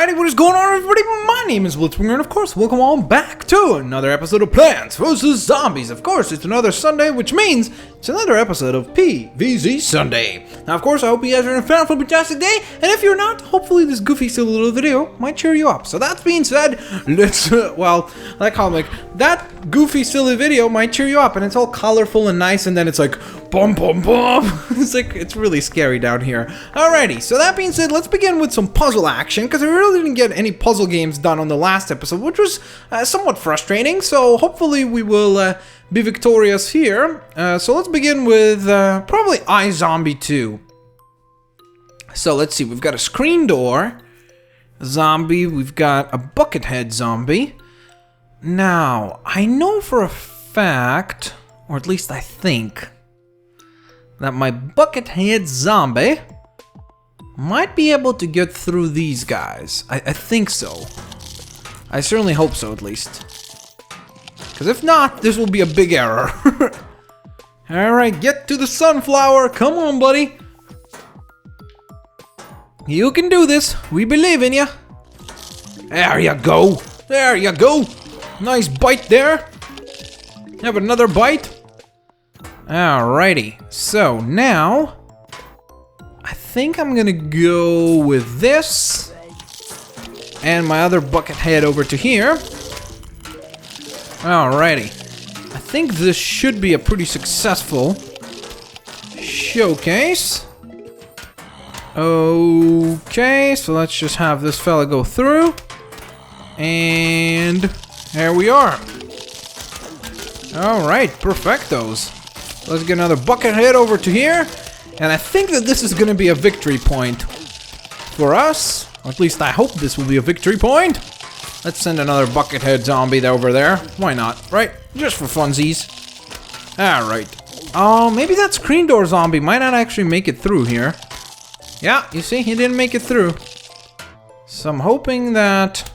Alrighty, what is going on, everybody? My name is Blitzwinger, and of course, welcome on back to another episode of Plants vs. Zombies. Of course, it's another Sunday, which means it's another episode of PVZ Sunday. Now, of course, I hope you guys are in a fantastic day, and if you're not, hopefully this goofy silly little video might cheer you up. So that being said, let's, that comic, that goofy silly video might cheer you up, and it's all colorful and nice, and then it's like, boom, boom, boom. It's really scary down here. Alrighty, so that being said, let's begin with some puzzle action, because we really didn't get any puzzle games done on the last episode, which was somewhat frustrating, so hopefully we will be victorious here. So let's begin with probably iZombie 2. So let's see, we've got a screen door zombie, we've got a bucket head zombie. Now, I know for a fact, or at least I think, that my bucket head zombie might be able to get through these guys. I think so. I certainly hope so, at least. Because if not, this will be a big error. Alright, get to the sunflower. Come on, buddy. You can do this. We believe in you. There you go. There you go. Nice bite there. Have another bite. Alrighty, so now I think I'm gonna go with this and my other bucket head over to here. Alrighty, I think this should be a pretty successful showcase. Okay, so let's just have this fella go through, and there we are. Alright, perfectos. Let's get another bucket head over to here. And I think that this is going to be a victory point for us. Or at least I hope this will be a victory point. Let's send another bucket head zombie over there. Why not, right? Just for funsies. Alright. Oh, maybe that screen door zombie might not actually make it through here. Yeah, you see, he didn't make it through. So I'm hoping that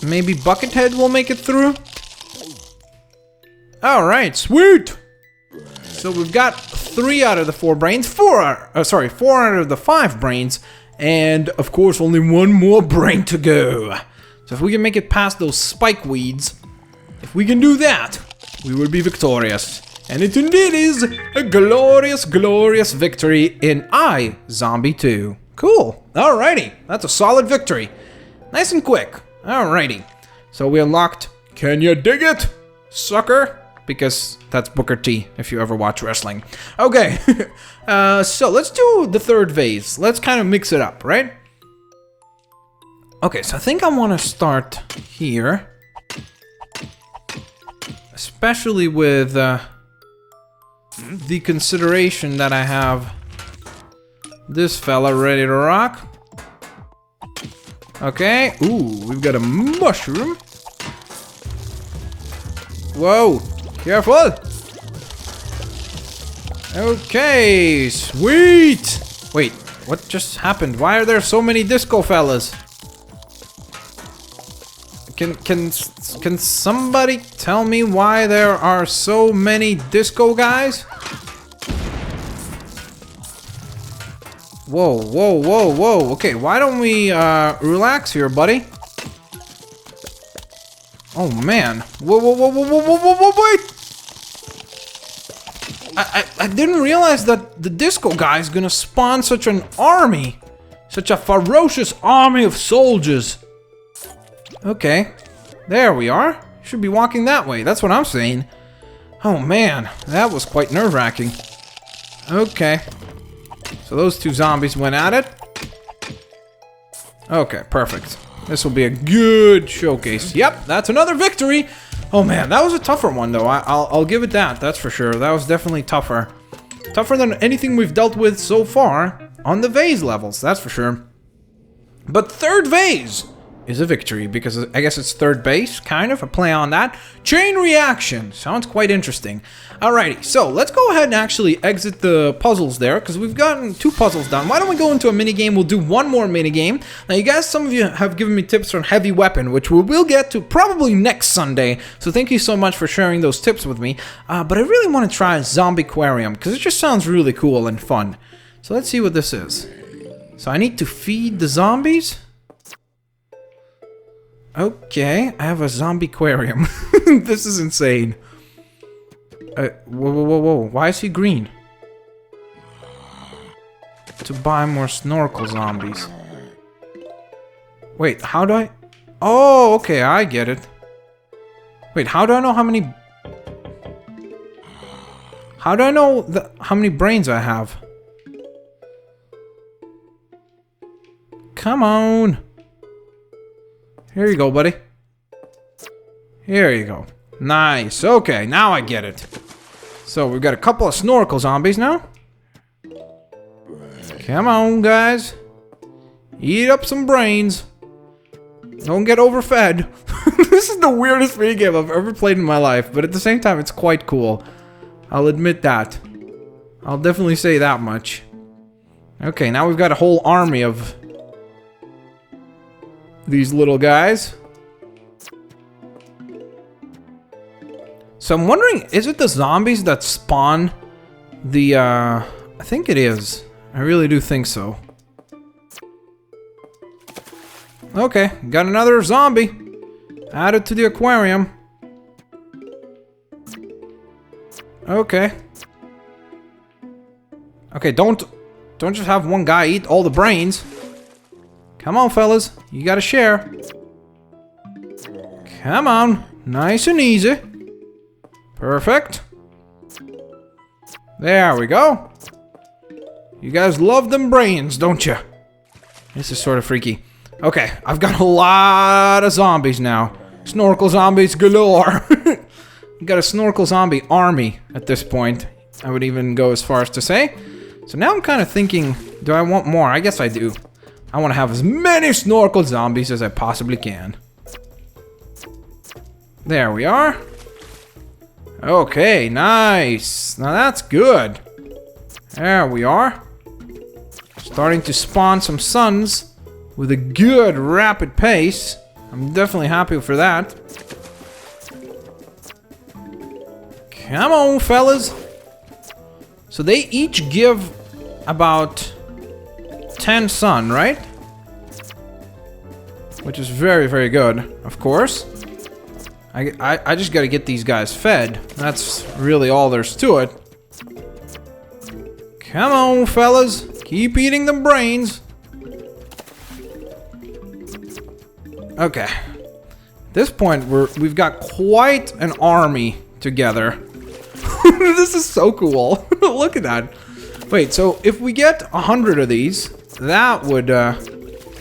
maybe Buckethead will make it through. Alright, sweet! So we've got 3 out of the 4 brains, 4 out of the 5 brains, and of course only 1 more brain to go. So if we can make it past those spike weeds, if we can do that, we will be victorious. And it indeed is a glorious, glorious victory in iZombie 2. Cool, alrighty, that's a solid victory. Nice and quick, alrighty. So we unlocked, can you dig it, sucker? Because that's Booker T, if you ever watch wrestling. Okay, so let's do the third vase. Let's kind of mix it up, right? Okay, so I think I want to start here. Especially with the consideration that I have this fella ready to rock. Okay, ooh, we've got a mushroom. Whoa. Careful! Okay, sweet! Wait, what just happened? Why are there so many disco fellas? Can somebody tell me why there are so many disco guys? Whoa, whoa, whoa, whoa. Okay, why don't we relax here, buddy? Oh man. Whoa, whoa, whoa, whoa, whoa, whoa, whoa, wait! I didn't realize that the disco guy is gonna spawn such an army. Such a ferocious army of soldiers. Okay. There we are. Should be walking that way. That's what I'm saying. Oh man, that was quite nerve-wracking. Okay. So those 2 zombies went at it. Okay, perfect. This will be a good showcase. Yep, that's another victory. Oh man, that was a tougher one though. I'll give it that, that's for sure. That was definitely tougher. Tougher than anything we've dealt with so far on the vase levels, that's for sure. But third vase is a victory because I guess it's third base, kind of, a play on that. Chain reaction, sounds quite interesting. Alrighty, so let's go ahead and actually exit the puzzles there because we've gotten 2 puzzles done. Why don't we go into a minigame? We'll do 1 more minigame. Now you guys, some of you have given me tips on heavy weapon, which we will get to probably next Sunday. So thank you so much for sharing those tips with me. But I really want to try Zombie Aquarium because it just sounds really cool and fun. So let's see what this is. So I need to feed the zombies? Okay, I have a zombie aquarium. This is insane. Whoa, whoa, whoa, whoa. Why is he green? To buy more snorkel zombies. Wait, how do I... Oh, okay, I get it. Wait, how do I know how many... How do I know how many brains I have? Come on. Here you go, buddy. Here you go. Nice. Okay, now I get it. So we've got a couple of snorkel zombies now. Come on, guys. Eat up some brains. Don't get overfed. This is the weirdest minigame I've ever played in my life, but at the same time, it's quite cool. I'll admit that. I'll definitely say that much. Okay, now we've got a whole army of these little guys. So I'm wondering, is it the zombies that spawn the, I think it is. I really do think so. Okay, got another zombie added to the aquarium. Okay. Okay, don't just have one guy eat all the brains. Come on, fellas. You gotta share. Come on. Nice and easy. Perfect. There we go. You guys love them brains, don't you? This is sort of freaky. Okay, I've got a lot of zombies now. Snorkel zombies galore. Got a snorkel zombie army at this point. I would even go as far as to say. So now I'm kind of thinking, do I want more? I guess I do. I want to have as many snorkel zombies as I possibly can. There we are. Okay, nice. Now that's good. There we are. Starting to spawn some suns with a good rapid pace. I'm definitely happy for that. Come on, fellas. So they each give about 10 sun, right? Which is very, very good, of course. I just gotta get these guys fed. That's really all there's to it. Come on, fellas. Keep eating the brains. Okay. At this point, we've got quite an army together. This is so cool. Look at that. Wait, so if we get 100 of these, that would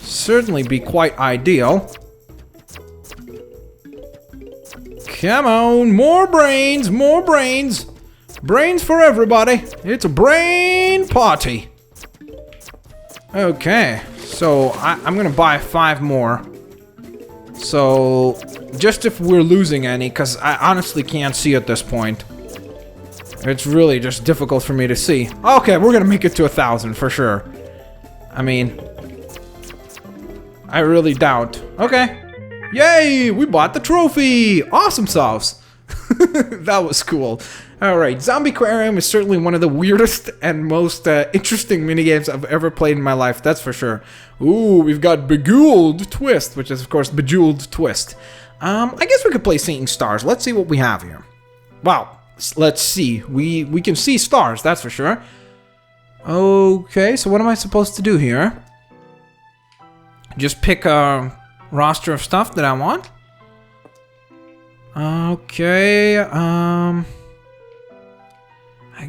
certainly be quite ideal. Come on, more brains, more brains. Brains for everybody. It's a brain party. Okay, so I'm gonna buy 5 more. So, just if we're losing any, because I honestly can't see at this point. It's really just difficult for me to see. Okay, we're gonna make it to 1,000 for sure. I mean, I really doubt. Okay. Yay! We bought the trophy! Awesome sauce! That was cool. Alright, Zombie Aquarium is certainly one of the weirdest and most interesting minigames I've ever played in my life, that's for sure. Ooh, we've got Bejeweled Twist, which is of course Bejeweled Twist. I guess we could play Seeing Stars. Let's see what we have here. Wow, let's see. We can see stars, that's for sure. Okay, so what am I supposed to do here? Just pick a roster of stuff that I want? Okay, I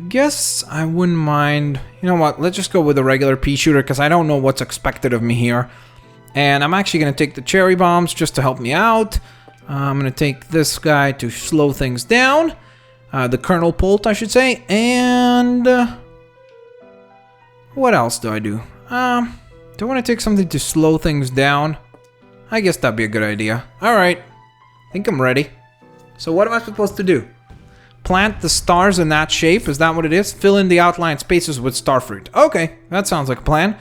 guess I wouldn't mind. You know what? Let's just go with a regular pea shooter because I don't know what's expected of me here. And I'm actually going to take the cherry bombs just to help me out. I'm going to take this guy to slow things down. The kernel pult, I should say. And what else do I do? Do I want to take something to slow things down? I guess that'd be a good idea. Alright. I think I'm ready. So what am I supposed to do? Plant the stars in that shape, is that what it is? Fill in the outline spaces with starfruit. Okay, that sounds like a plan.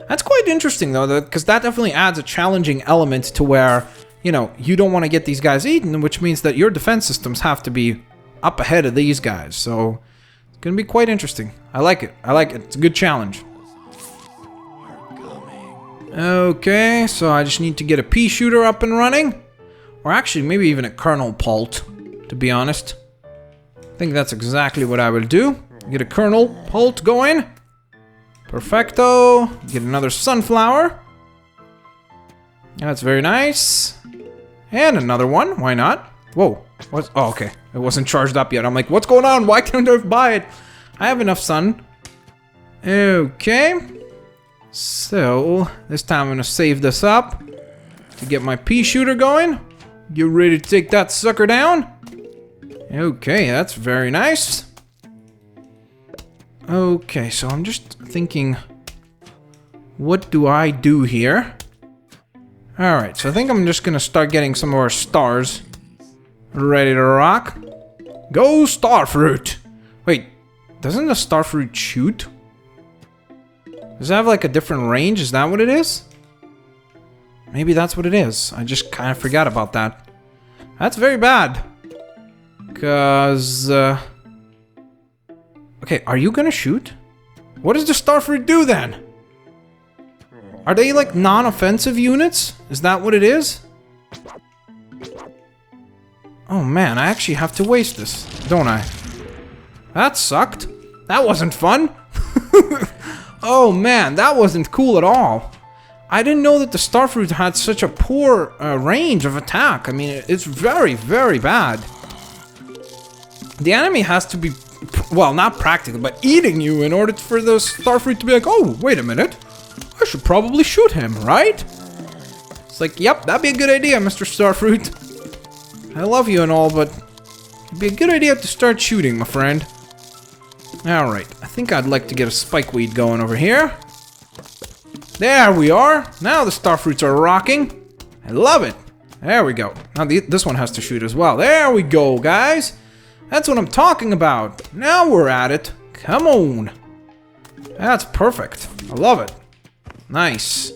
That's quite interesting though, because that definitely adds a challenging element to where, you know, you don't want to get these guys eaten, which means that your defense systems have to be up ahead of these guys. So, it's going to be quite interesting. I like it. I like it. It's a good challenge. Okay, so I just need to get a pea shooter up and running. Or actually, maybe even a kernel pult, to be honest. I think that's exactly what I will do. Get a kernel pult going. Perfecto. Get another sunflower. That's very nice. And another one. Why not? Whoa. What's... Oh, okay. It wasn't charged up yet. I'm like, what's going on? Why can't I buy it? I have enough sun. Okay. So, this time I'm going to save this up to get my pea shooter going. You ready to take that sucker down? Okay, that's very nice. Okay, so I'm just thinking, what do I do here? Alright, so I think I'm just gonna start getting some of our stars ready to rock. Go starfruit! Wait, doesn't the starfruit shoot? Does it have like a different range? Is that what it is? Maybe that's what it is. I just kind of forgot about that. That's very bad. Because... Okay, are you gonna shoot? What does the starfruit do then? Are they like non-offensive units? Is that what it is? Oh man, I actually have to waste this, don't I? That sucked. That wasn't fun. Oh man, that wasn't cool at all. I didn't know that the starfruit had such a poor range of attack. I mean, it's very, very bad. The enemy has to be, well, not practical, but eating you in order for the starfruit to be like, oh, wait a minute. I should probably shoot him, right? It's like, yep, that'd be a good idea, Mr. Starfruit. I love you and all, but it'd be a good idea to start shooting, my friend. Alright, I think I'd like to get a spikeweed going over here. There we are. Now the starfruits are rocking. I love it. There we go. Now this one has to shoot as well. There we go, guys. That's what I'm talking about. Now we're at it. Come on. That's perfect. I love it. Nice.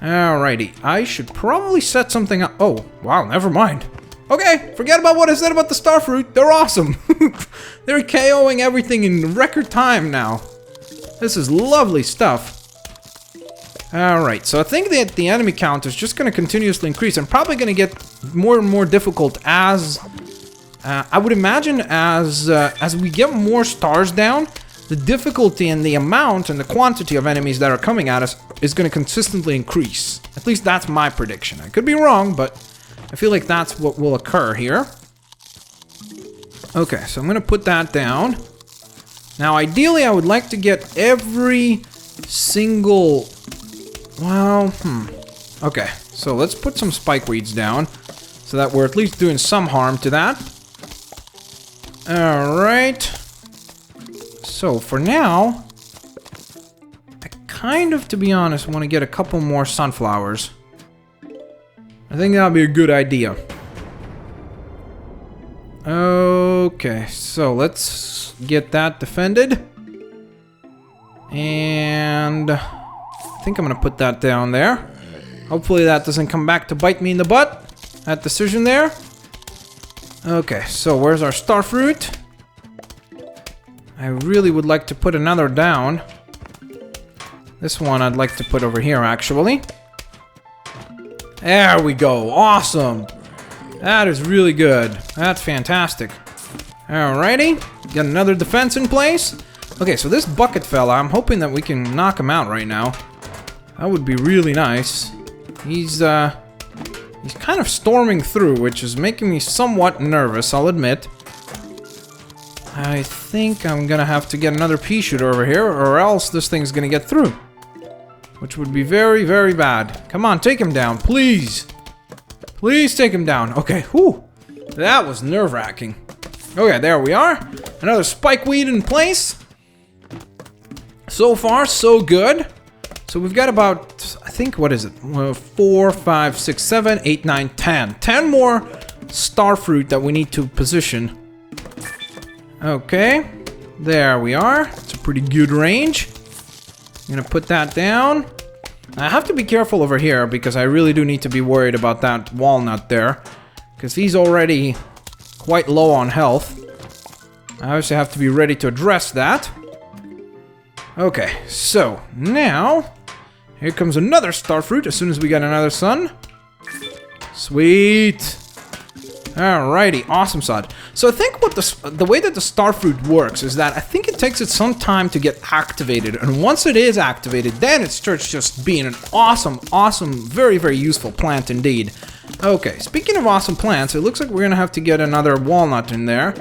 Alrighty. I should probably set something up. Oh, wow, never mind. Okay, forget about what I said about the starfruit. They're awesome. They're KOing everything in record time now. This is lovely stuff. Alright, so I think that the enemy count is just going to continuously increase and probably going to get more and more difficult as... I would imagine as we get more stars down, the difficulty and the amount and the quantity of enemies that are coming at us is going to consistently increase. At least that's my prediction. I could be wrong, but I feel like that's what will occur here. Okay, so I'm going to put that down. Now, ideally, I would like to get every single... Well, Okay, so let's put some spikeweeds down so that we're at least doing some harm to that. Alright. So, for now, I kind of, to be honest, want to get a couple more sunflowers. I think that'll be a good idea. Okay, so let's get that defended. And I think I'm going to put that down there. Hopefully that doesn't come back to bite me in the butt. That decision there. Okay, so where's our starfruit? I really would like to put another down. This one I'd like to put over here, actually. There we go. Awesome. That is really good. That's fantastic. Alrighty. Got another defense in place. Okay, so this bucket fella, I'm hoping that we can knock him out right now. That would be really nice. He's kind of storming through, which is making me somewhat nervous, I'll admit. I think I'm gonna have to get another pea shooter over here, or else this thing's gonna get through. Which would be very, very bad. Come on, take him down, please. Please take him down. Okay, whew. That was nerve-wracking. Okay, there we are. Another spikeweed in place. So far, so good. So we've got about, I think, what is it? 4, 5, 6, 7, 8, 9, 10. 10 more starfruit that we need to position. Okay, there we are. It's a pretty good range. I'm gonna put that down. I have to be careful over here because I really do need to be worried about that walnut there. Because he's already quite low on health. I obviously have to be ready to address that. Okay, so now Here comes another starfruit as soon as we get another sun. Sweet. Alrighty, awesome sod. So I think what the way that the starfruit works is that I think it takes it some time to get activated, and once it is activated, then it starts just being an awesome, very, very useful plant indeed. Okay, speaking of awesome plants, it looks like we're gonna have to get another walnut in there,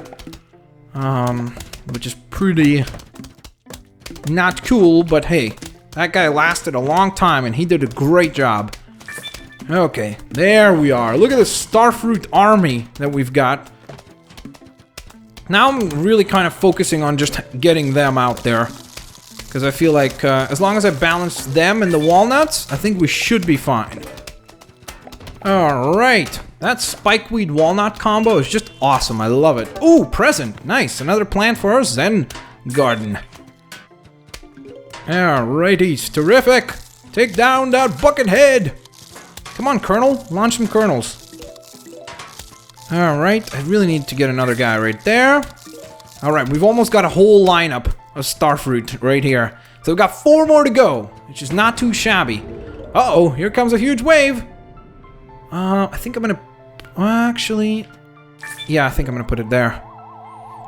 which is pretty not cool, but hey, that guy lasted a long time and he did a great job. Okay, there we are. Look at the starfruit army that we've got. Now I'm really kind of focusing on just getting them out there, because I feel like as long as I balance them and the walnuts, I think we should be fine. Alright, that spikeweed walnut combo is just awesome. I love it. Ooh, present. Nice. Another plant for our Zen garden. Alrighty, terrific. Take down that bucket head. Come on, Colonel. Launch some kernels. Alright, I really need to get another guy right there. Alright, we've almost got a whole lineup of starfruit right here. So we've got 4 more to go, which is not too shabby. Uh-oh, here comes a huge wave. I think I'm gonna... actually... yeah, I think I'm gonna put it there.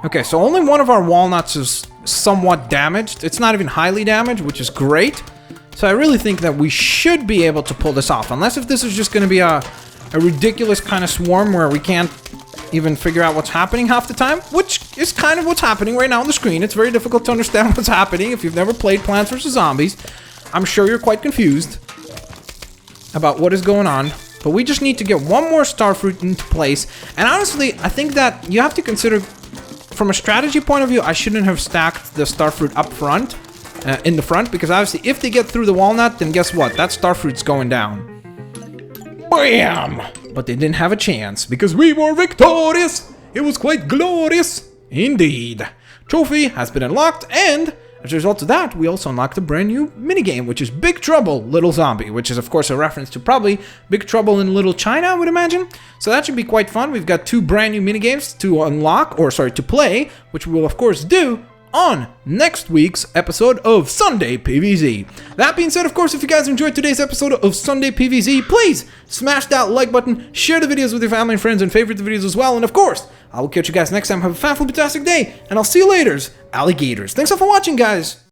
Okay, so only one of our walnuts is somewhat damaged. It's not even highly damaged, which is great. So I really think that we should be able to pull this off. Unless if this is just going to be a ridiculous kind of swarm where we can't even figure out what's happening half the time. Which is kind of what's happening right now on the screen. It's very difficult to understand what's happening if you've never played Plants vs. Zombies. I'm sure you're quite confused about what is going on. But we just need to get one more starfruit into place. And honestly, I think that you have to consider, from a strategy point of view, I shouldn't have stacked the starfruit up front. In the front, because obviously if they get through the walnut, then guess what? That starfruit's going down. BAM! But they didn't have a chance, because we were victorious! It was quite glorious! Indeed. Trophy has been unlocked, and as a result of that, we also unlocked a brand new minigame, which is Big Trouble, Little Zombie, which is of course a reference to probably Big Trouble in Little China, I would imagine. So that should be quite fun. We've got 2 brand new minigames to unlock, or sorry, to play, which we will of course do on next week's episode of Sunday PVZ. That being said, of course, if you guys enjoyed today's episode of Sunday PVZ, please smash that like button, share the videos with your family and friends, and favorite the videos as well. And of course, I will catch you guys next time. Have a fantastic day, and I'll see you later, alligators. Thanks all for watching, guys.